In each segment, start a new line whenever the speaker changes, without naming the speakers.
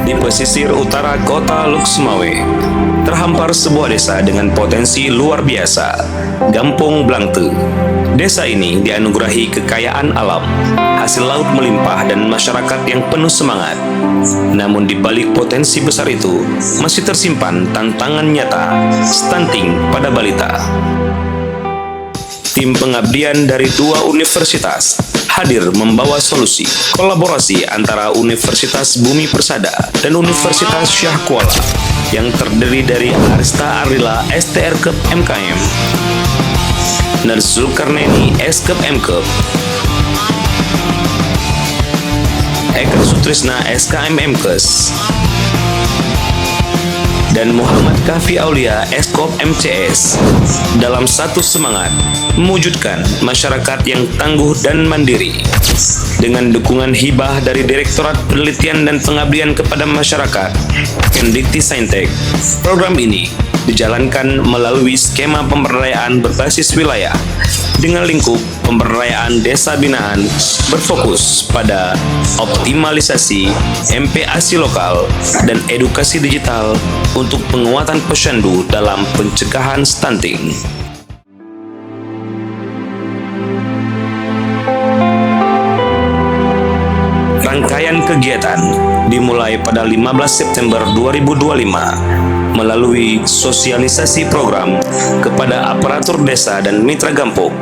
Di pesisir utara kota Luxmawe, terhampar sebuah desa dengan potensi luar biasa, Gampong Blangte. Desa ini dianugerahi kekayaan alam, hasil laut melimpah dan masyarakat yang penuh semangat. Namun di balik potensi besar itu, masih tersimpan tantangan nyata, stunting pada balita. Tim pengabdian dari dua universitas hadir membawa solusi kolaborasi antara Universitas Bumi Persada dan Universitas Syah Kuala yang terdiri dari Arista Arila STR MKM, Nurse Zulkarnaini MKM, Eka Sutrisna SKM MKes, dan Muhammad Kafi Aulia Eskop MCS dalam satu semangat mewujudkan masyarakat yang tangguh dan mandiri. Dengan dukungan hibah dari Direktorat Penelitian dan Pengabdian kepada Masyarakat Kendikti Saintek, program ini dijalankan melalui skema pemberdayaan berbasis wilayah dengan lingkup pemberdayaan desa binaan berfokus pada optimalisasi MPASI lokal dan edukasi digital untuk penguatan posyandu dalam pencegahan stunting. Rangkaian kegiatan dimulai pada 15 September 2025 melalui sosialisasi program kepada aparatur desa dan mitra Gampong.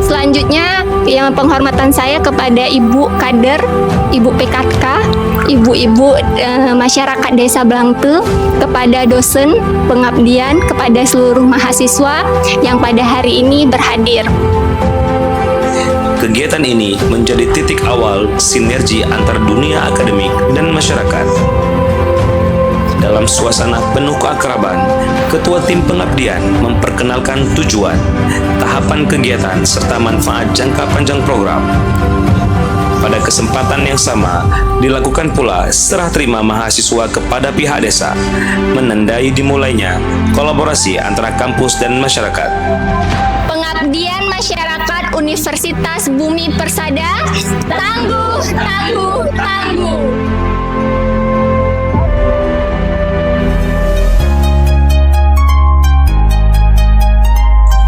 Selanjutnya, yang penghormatan saya kepada Ibu Kader, Ibu PKK, Ibu-ibu masyarakat Desa Blangte, kepada dosen pengabdian, kepada seluruh mahasiswa yang pada hari ini berhadir.
Kegiatan ini menjadi titik awal sinergi antar dunia akademik dan masyarakat. Dalam suasana penuh keakraban, Ketua Tim Pengabdian memperkenalkan tujuan, tahapan kegiatan, serta manfaat jangka panjang program. Pada kesempatan yang sama, dilakukan pula serah terima mahasiswa kepada pihak desa, menandai dimulainya kolaborasi antara kampus dan masyarakat.
Pengabdian masyarakat Universitas Bumi Persada, tangguh, tangguh, tangguh.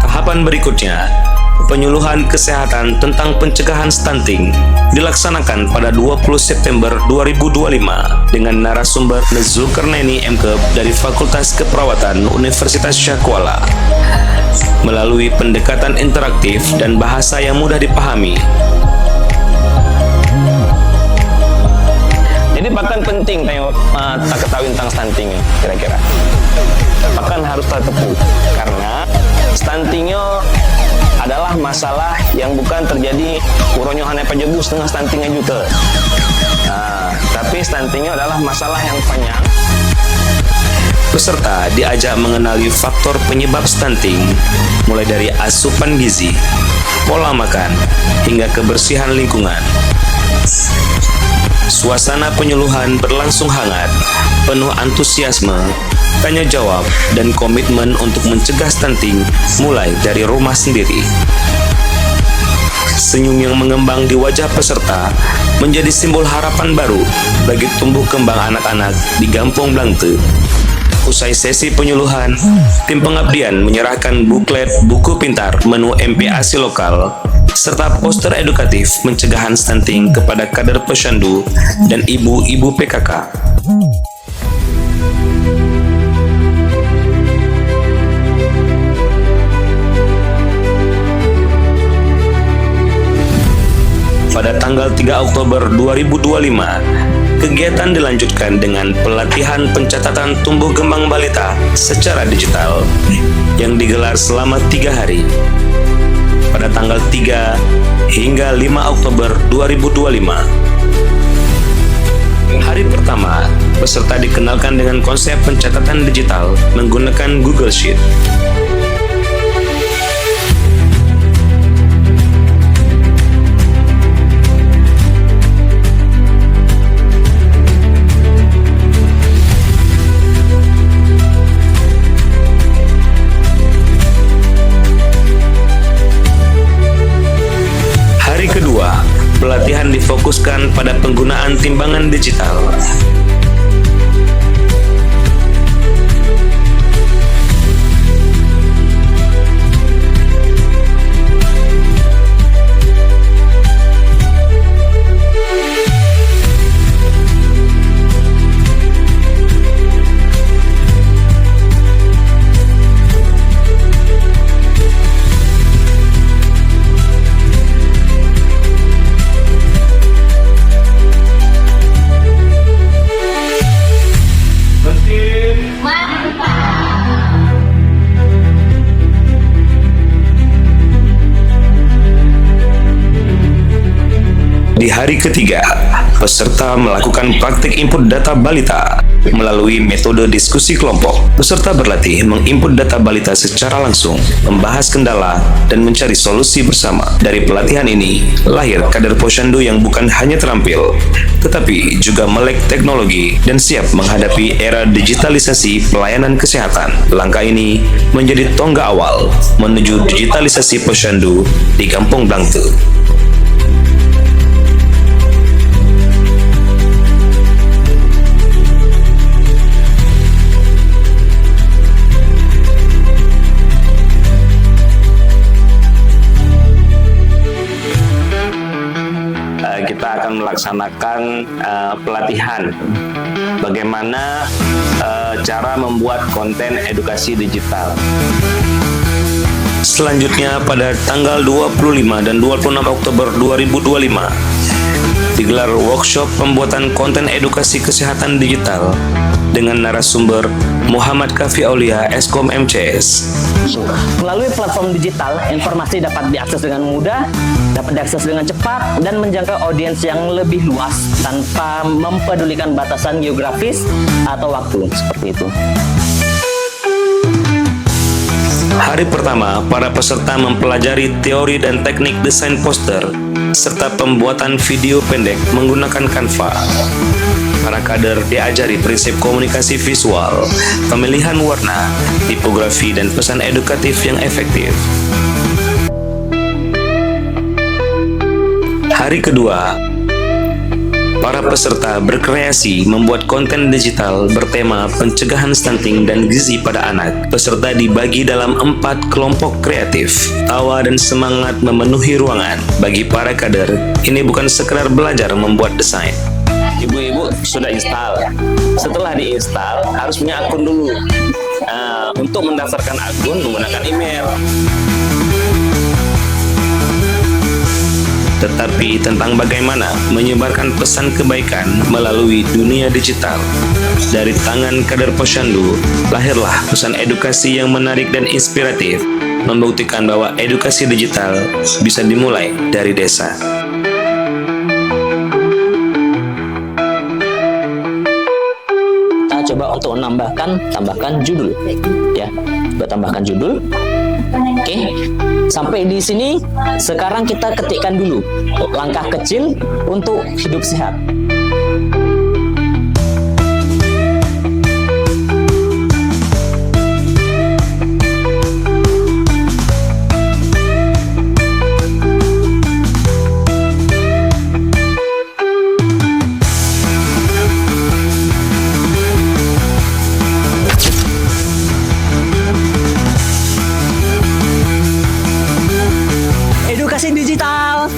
Tahapan berikutnya, penyuluhan kesehatan tentang pencegahan stunting dilaksanakan pada 20 September 2025 dengan narasumber Nurse Zulkarnaini MKes dari Fakultas Keperawatan Universitas Syah Kuala. Melalui pendekatan interaktif dan bahasa yang mudah dipahami. Jadi bahkan penting tengok tak ketahui tentang stunting kira-kira. Bahkan harus tertepu karena stuntingnya adalah masalah yang bukan terjadi uronyohannya pajebus dengan stuntingnya juga. Tapi stuntingnya adalah masalah yang panjang. Peserta diajak mengenali faktor penyebab stunting, mulai dari asupan gizi, pola makan, hingga kebersihan lingkungan. Suasana penyuluhan berlangsung hangat, penuh antusiasme, tanya jawab, dan komitmen untuk mencegah stunting mulai dari rumah sendiri. Senyum yang mengembang di wajah peserta menjadi simbol harapan baru bagi tumbuh kembang anak-anak di Gampong Blangte. Usai sesi penyuluhan, tim pengabdian menyerahkan buklet buku pintar menu MPASI lokal serta poster edukatif pencegahan stunting kepada kader posyandu dan ibu-ibu PKK. Pada tanggal 3 Oktober 2025, kegiatan dilanjutkan dengan pelatihan pencatatan tumbuh kembang balita secara digital yang digelar selama 3 hari. Pada tanggal 3 hingga 5 Oktober 2025. Hari pertama, peserta dikenalkan dengan konsep pencatatan digital menggunakan Google Sheet. Hari kedua, penggunaan timbangan digital. Di hari ketiga, peserta melakukan praktik input data balita melalui metode diskusi kelompok. Peserta berlatih menginput data balita secara langsung, membahas kendala, dan mencari solusi bersama. Dari pelatihan ini, lahir kader Posyandu yang bukan hanya terampil, tetapi juga melek teknologi dan siap menghadapi era digitalisasi pelayanan kesehatan. Langkah ini menjadi tonggak awal menuju digitalisasi Posyandu di Kampung Blangte. Kita akan melaksanakan pelatihan bagaimana cara membuat konten edukasi digital. Selanjutnya pada tanggal 25 dan 26 Oktober 2025 digelar workshop pembuatan konten edukasi kesehatan digital dengan narasumber Muhammad Kafi Aulia, Eskom MCS.
Melalui platform digital, informasi dapat diakses dengan mudah, dapat diakses dengan cepat, dan menjangkau audiens yang lebih luas tanpa mempedulikan batasan geografis atau waktu, seperti itu.
Hari pertama, para peserta mempelajari teori dan teknik desain poster serta pembuatan video pendek menggunakan Canva. Para kader diajari prinsip komunikasi visual, pemilihan warna, tipografi, dan pesan edukatif yang efektif. Hari kedua, para peserta berkreasi membuat konten digital bertema pencegahan stunting dan gizi pada anak. Peserta dibagi dalam 4 kelompok kreatif. Tawa dan semangat memenuhi ruangan. Bagi para kader, ini bukan sekedar belajar membuat desain. Ibu-ibu sudah install. Setelah diinstal, harus punya akun dulu. Untuk mendaftarkan akun menggunakan email. Tetapi tentang bagaimana menyebarkan pesan kebaikan melalui dunia digital. Dari tangan kader Posyandu, lahirlah pesan edukasi yang menarik dan inspiratif, membuktikan bahwa edukasi digital bisa dimulai dari desa.
Kita coba untuk tambahkan judul, ya. Kita tambahkan judul. Oke, sampai di sini sekarang kita ketikkan dulu langkah kecil untuk hidup sehat. Edukasi digital.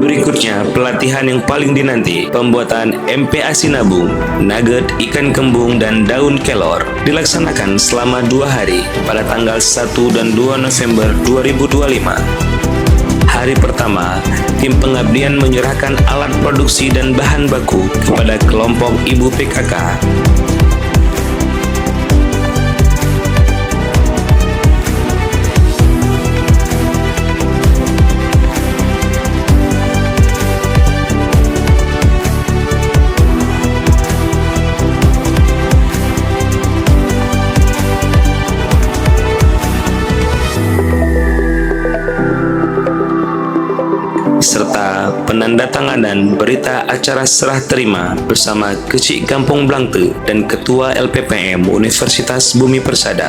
Berikutnya, pelatihan yang paling dinanti, pembuatan MPA Sinabung, nugget, ikan kembung, dan daun kelor, dilaksanakan selama 2 hari pada tanggal 1 dan 2 November 2025. Hari pertama, tim pengabdian menyerahkan alat produksi dan bahan baku kepada kelompok ibu PKK. Serta penandatanganan berita acara serah terima bersama Kecik Kampung Blangte dan Ketua LPPM Universitas Bumi Persada.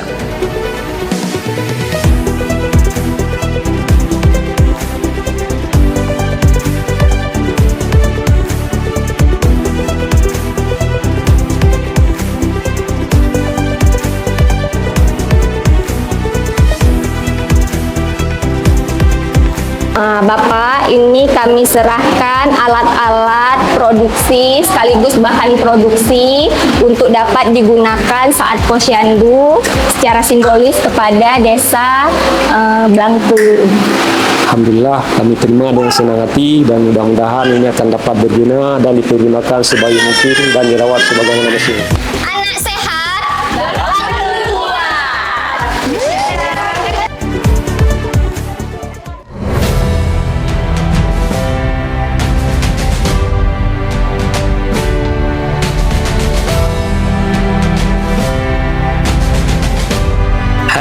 Bapak, ini kami serahkan alat-alat produksi sekaligus bahan produksi untuk dapat digunakan saat posyandu secara simbolis kepada desa Blangte.
Alhamdulillah kami terima dengan senang hati dan mudah-mudahan ini akan dapat berguna dan dipergunakan sebaik mungkin dan dirawat sebagaimana mestinya.
Anak sehat, Blangte kuat.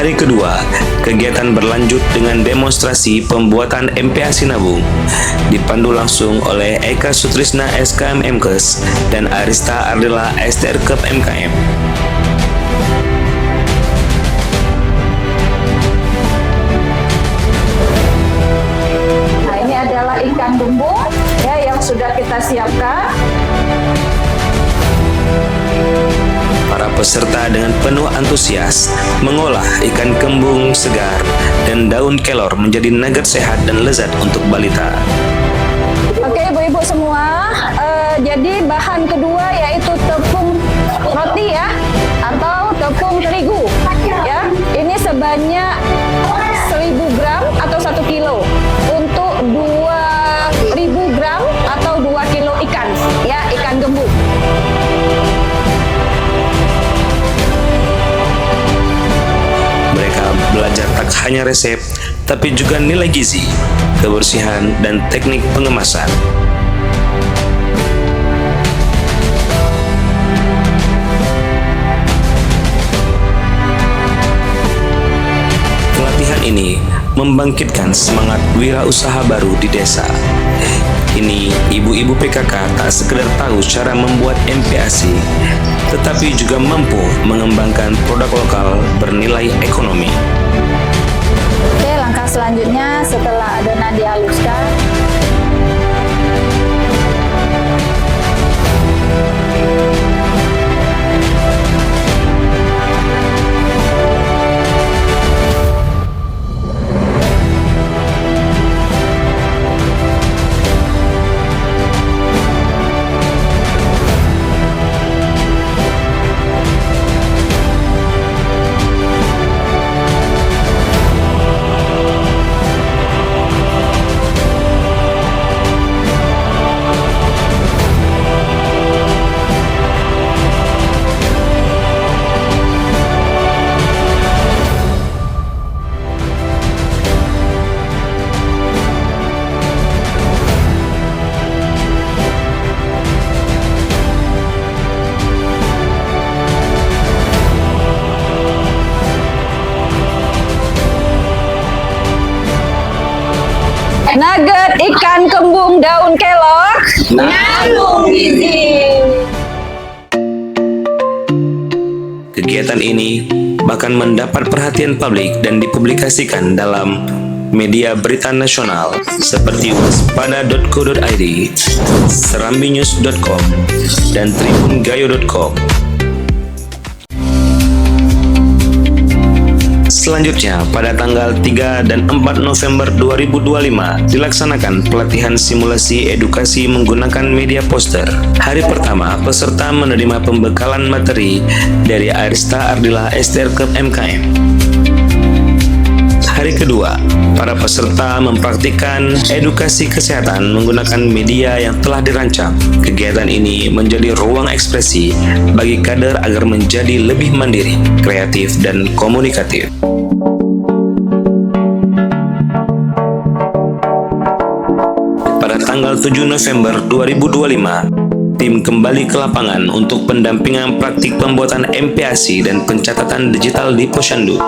Hari kedua, kegiatan berlanjut dengan demonstrasi pembuatan MPA Sinabung, dipandu langsung oleh Eka Sutrisna SKM MKes dan Arista Ardela STRKEP MKM.
Nah, ini adalah ikan gembung ya yang sudah kita siapkan.
Para peserta dengan penuh antusias mengolah ikan kembung segar dan daun kelor menjadi nugget sehat dan lezat untuk balita.
Oke, ibu-ibu semua, jadi bahan kedua yaitu tepung roti ya, atau tepung terigu ya. Ini sebanyak 1000 gram atau 1 kilo untuk 2000 gram atau 2 kilo ikan ya, ikan gembung.
Mereka belajar tak hanya resep, tapi juga nilai gizi, kebersihan, dan teknik pengemasan. Pelatihan ini membangkitkan semangat wirausaha baru di desa. Kini, ibu-ibu PKK tak sekedar tahu cara membuat MPASI, tetapi juga mampu mengembangkan produk lokal bernilai ekonomi.
Oke, langkah selanjutnya setelah adonan dihaluskan, nugget ikan kembung daun kelor ngandung gizi.
Kegiatan ini bahkan mendapat perhatian publik dan dipublikasikan dalam media berita nasional seperti waspada.co.id, serambinews.com, dan tribungayo.com. Selanjutnya, pada tanggal 3 dan 4 November 2025 dilaksanakan pelatihan simulasi edukasi menggunakan media poster. Hari pertama, peserta menerima pembekalan materi dari Arista Ardela STRKEP MKM. Hari kedua, para peserta mempraktikkan edukasi kesehatan menggunakan media yang telah dirancang. Kegiatan ini menjadi ruang ekspresi bagi kader agar menjadi lebih mandiri, kreatif, dan komunikatif. Pada tanggal 7 November 2025, tim kembali ke lapangan untuk pendampingan praktik pembuatan MPASI dan pencatatan digital di Posyandu.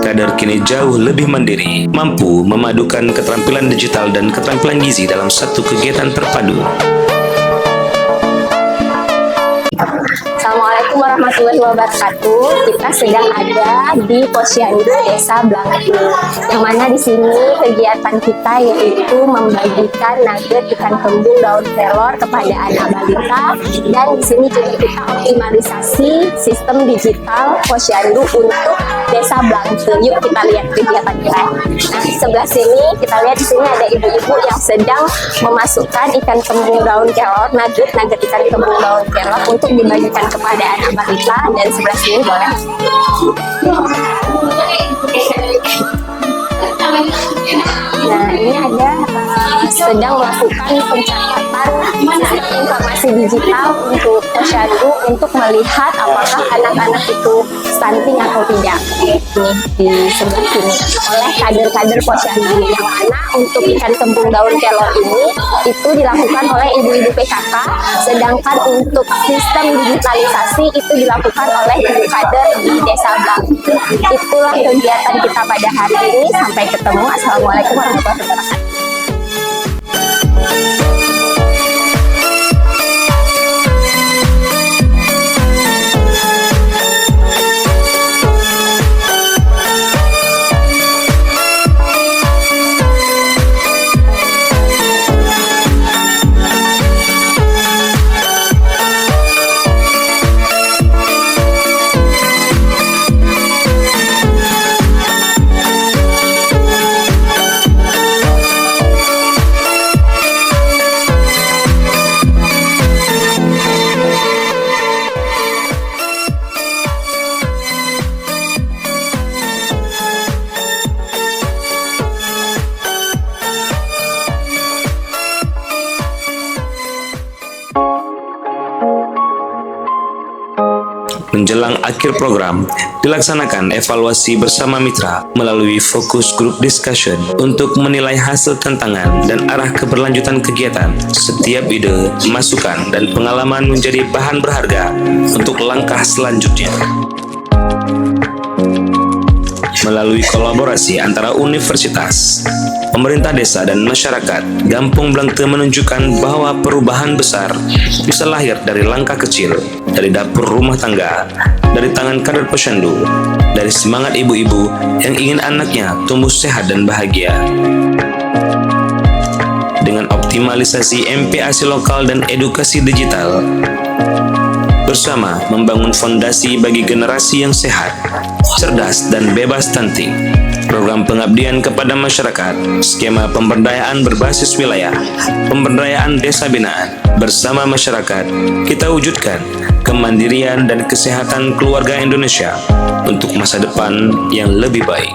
Kader kini jauh lebih mandiri, mampu memadukan keterampilan digital dan keterampilan gizi dalam satu kegiatan terpadu.
Assalamualaikum warahmatullahi wabarakatuh. Kita sedang ada di Posyandu Desa Blangtu, yang mana di sini kegiatan kita yaitu membagikan nugget ikan kembung daun kelor kepada anak balita, dan di sini juga kita optimalisasi sistem digital Posyandu untuk Desa Blangtu. Yuk kita lihat kegiatan kita. Nah, sebelah sini kita lihat di sini ada ibu-ibu yang sedang memasukkan ikan kembung daun kelor, nugget ikan kembung daun kelor untuk dibagikan kepada anak balita, dan sebelah sini boleh. Nah, ini ada sedang melakukan pencatatan informasi digital untuk Posyandu untuk melihat apakah anak-anak itu stunting atau tidak. Nih di sebelah sini oleh kader-kader Posyandu, yang mana untuk ikan kembung daun kelor ini itu dilakukan oleh ibu-ibu PKK, sedangkan untuk sistem digitalisasi itu dilakukan oleh ibu kader di Desa Blangtu. Itulah kegiatan kita pada hari ini. Sampai ketemu. Assalamualaikum warahmatullahi wabarakatuh.
Menjelang akhir program, dilaksanakan evaluasi bersama mitra melalui focus group discussion untuk menilai hasil tantangan dan arah keberlanjutan kegiatan. Setiap ide, masukan, dan pengalaman menjadi bahan berharga untuk langkah selanjutnya. Melalui kolaborasi antara universitas, pemerintah desa, dan masyarakat, Gampung Blangtu menunjukkan bahwa perubahan besar bisa lahir dari langkah kecil, dari dapur rumah tangga, dari tangan kader Posyandu, dari semangat ibu-ibu yang ingin anaknya tumbuh sehat dan bahagia. Dengan optimalisasi MPASI lokal dan edukasi digital, bersama membangun fondasi bagi generasi yang sehat, cerdas, dan bebas stunting. Program pengabdian kepada masyarakat, skema pemberdayaan berbasis wilayah, pemberdayaan desa binaan. Bersama masyarakat, kita wujudkan kemandirian dan kesehatan keluarga Indonesia untuk masa depan yang lebih baik.